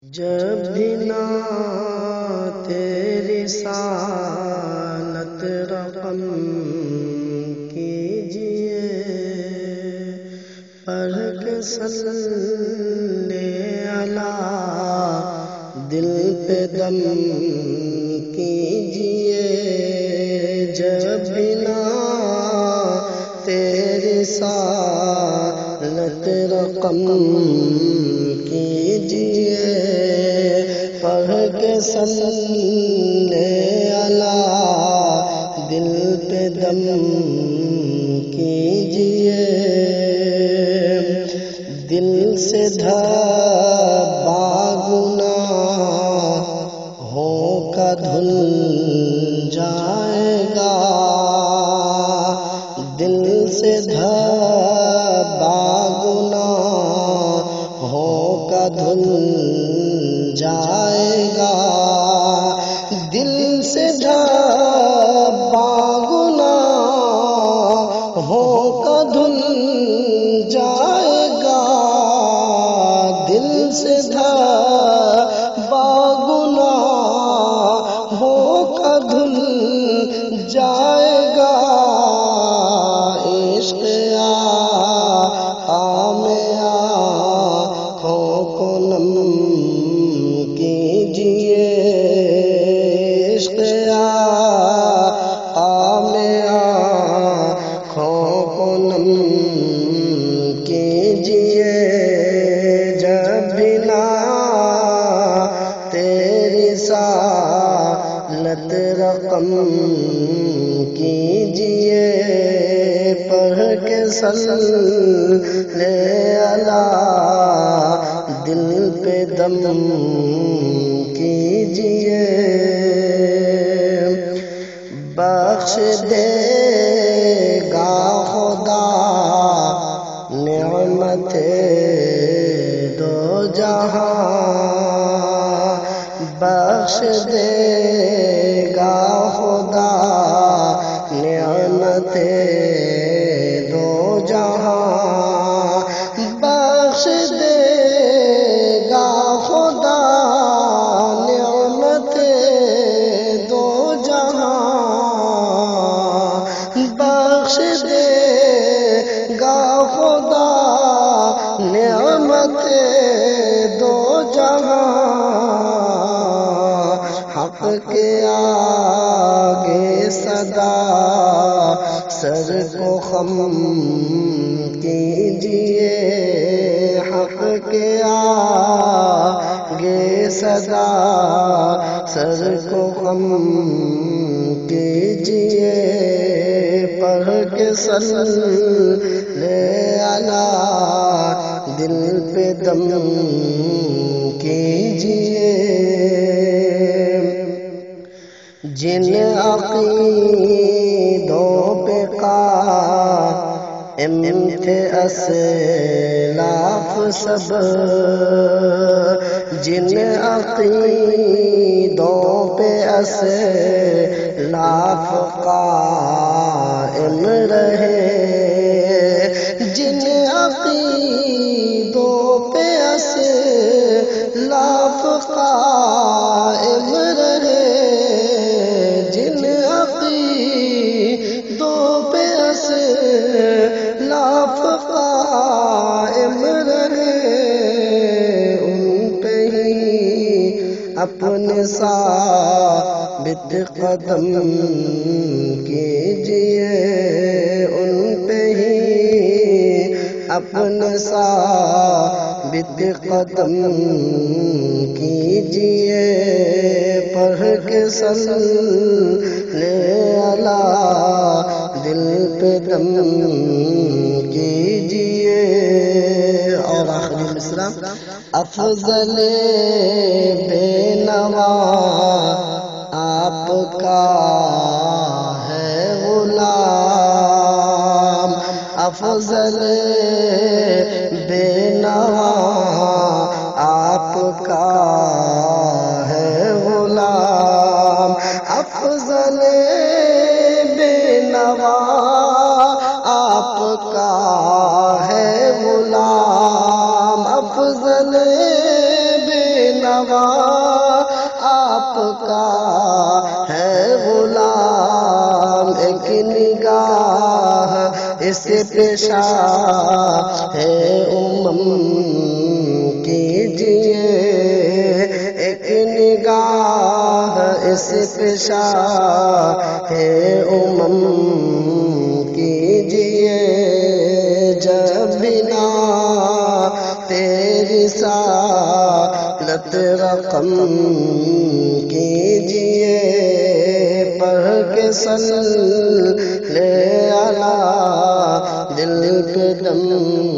جب بھی نعت رسالت رقم کیجئے، پڑھ کے صلی علی دل پہ دم کیجئے۔ جب بھی نعت رسالت رقم کیجئے، پڑھ کے صلی علی دل پہ دم کیجئے۔ دل سے دھبا گناہوں کا دھل جائے گا، دل سے دھبا گناہوں کا دھل جائے گا، دل سے دھبا گناہوں کا دھل جائے گا، دل سے دھبا گناہوں کا دھل جائے گا۔ عشق آقا میں آنکھوں کو نم کیجئے، عشق آقا میں آنکھوں کو نم کیجئے۔ جب بھی نعت رسالت رقم کیجئے، پڑھ کے صلی علی دل پہ دم کیجئے۔ بخش دے گا خدا نعمت دو جہاں، بخش دے گا خدا نعمت دو جہاں، بخش دے گا خدا نعمت دو جہاں، بخش دے گا خدا نعمت دو جہاں۔ حق کے آگے صدا سر کو خم کیجئے، حق کے آگے صدا سر کو خم کیجئے، پڑھ کے صلی علی دل پہ دم کیجئے۔ جن عقیدوں پہ قائم تھے اسلاف سب، جن عقیدوں پہ اسلاف قائم رہے، جن عقیدوں پہ اسلاف قائم رہے، جن عقیدوں پہ اسلاف قائم رہے، ان پہ ہی اپنے ثابت قدم کیجئے، ان پہ ہی اپنے ثابت قدم کیجئے، پڑھ کے صلی علی دل پہ دم کیجئے۔ اور آخری مصرع، افضل بے نوا آپ کا ہے غلام، افضل بے نوا آپ کا ہے غلام، افضل بے نوا آپ کا ہے غلام، افضل بے نوا آپ کا ہے غلام، ایک نگاہ اس پیشہ ہے کیجئے، ایک نگاہ اس پیشہ ہے کیجئے، جب بنا تیری سالت رقم کیجئے، پڑھ کے صلی علی دل کے دم